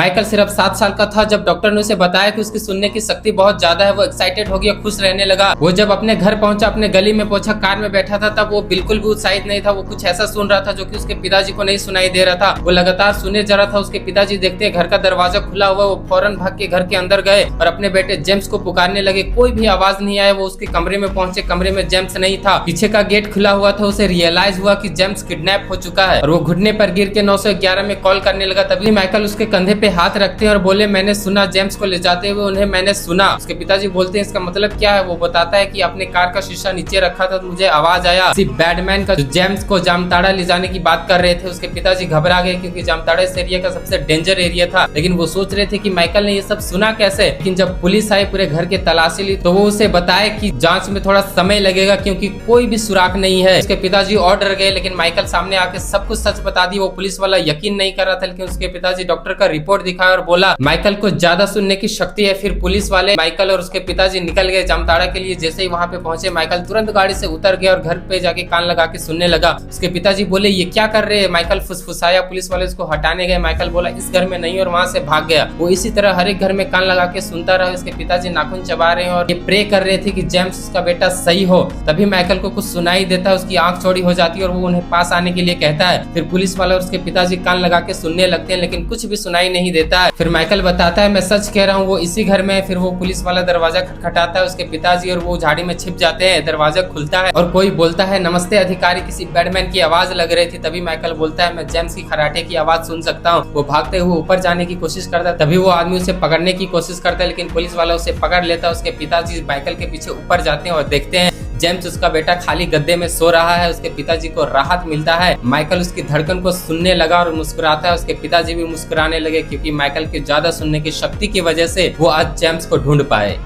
Michael सिर्फ 7 साल का था जब डॉक्टर ने उसे बताया कि उसकी सुनने की शक्ति बहुत ज्यादा है। वो एक्साइटेड हो गया, खुश रहने लगा। वो जब अपने घर पहुंचा, अपने गली में पहुंचा, कार में बैठा था, तब वो बिल्कुल भी उत्साहित नहीं था। वो कुछ ऐसा सुन रहा था जो कि उसके पिताजी को नहीं सुनाई दे रहा था। वो लगातार सुने जा रहा था। उसके पिताजी देखते घर का दरवाजा खुला हुआ, वो फौरन भाग के घर के अंदर गए और अपने बेटे जेम्स को पुकारने लगे। कोई भी आवाज नहीं आया। वो उसके कमरे में पहुंचे, कमरे में जेम्स नहीं था। पीछे का गेट खुला हुआ था। उसे रियलाइज हुआ कि जेम्स किडनैप हो चुका है और वो घुटने पर गिर के 911 में कॉल करने लगा। तभी माइकल उसके कंधे पे हाथ रखते हैं और बोले, मैंने सुना। जेम्स को ले जाते हुए उन्हें मैंने सुना। उसके पिताजी बोलते हैं, इसका मतलब क्या है? वो बताता है कि अपने कार का शीशा नीचे रखा था तो मुझे आवाज आया। किसी बैडमैन का जो जेम्स को जामताड़ा ले जाने की बात कर रहे थे। उसके पिताजी घबरा गए क्योंकि जामताड़ा इस एरिया का सबसे डेंजर एरिया था। लेकिन वो सोच रहे थे कि माइकल ने ये सब सुना कैसे। लेकिन जब पुलिस आई, पूरे घर की तलाशी ली, तो वो उसे बताया कि जांच में थोड़ा समय लगेगा क्योंकि कोई भी सुराग नहीं है। उसके पिताजी और डर गए, लेकिन माइकल सामने आके सब कुछ सच बता दी। वो पुलिस वाला यकीन नहीं कर रहा था, लेकिन उसके पिताजी डॉक्टर का रिपोर्ट दिखाया और बोला माइकल को ज्यादा सुनने की शक्ति है। फिर पुलिस वाले माइकल और उसके पिताजी निकल गए जामताड़ा के लिए। जैसे ही वहां पे पहुंचे, माइकल तुरंत गाड़ी से उतर गया और घर पे जाके कान लगा के सुनने लगा। उसके पिताजी बोले, ये क्या कर रहे हैं? माइकल फुसफुसाया। पुलिस वाले उसको हटाने गए। माइकल बोला, इस घर में नहीं, और वहां से भाग गया। वो इसी तरह हर एक घर में कान लगा के सुनता रहा। उसके पिताजी नाखून चबा रहे हैं और ये प्रे कर रहे थे कि जेम्स उसका बेटा सही हो। तभी माइकल को कुछ सुनाई देता है। उसकी आंख चौड़ी हो जाती है और वो उन्हें पास आने के लिए कहता है। फिर पुलिस वाला और उसके पिताजी कान लगा के सुनने लगते हैं, लेकिन कुछ भी सुनाई नहीं देता है। फिर माइकल बताता है, मैं सच कह रहा हूँ, वो इसी घर में है। फिर वो पुलिस वाला दरवाजा खटखटाता है। उसके पिताजी और वो झाड़ी में छिप जाते हैं। दरवाजा खुलता है और कोई बोलता है, नमस्ते अधिकारी। किसी बैडमैन की आवाज लग रही थी। तभी माइकल बोलता है, मैं जेम्स की खराटे की आवाज सुन सकता हूँ। वो भागते हुए ऊपर जाने की कोशिश करता है। तभी वो आदमी उसे पकड़ने की कोशिश करता है, लेकिन पुलिस वाला उसे पकड़ लेता है। उसके पिताजी माइकल के पीछे ऊपर जाते हैं और देखते हैं जेम्स उसका बेटा खाली गद्दे में सो रहा है। उसके पिताजी को राहत मिलता है। माइकल उसकी धड़कन को सुनने लगा और मुस्कुराता है। उसके पिताजी भी मुस्कुराने लगे क्योंकि माइकल के ज्यादा सुनने की शक्ति की वजह से वो आज जेम्स को ढूंढ पाए।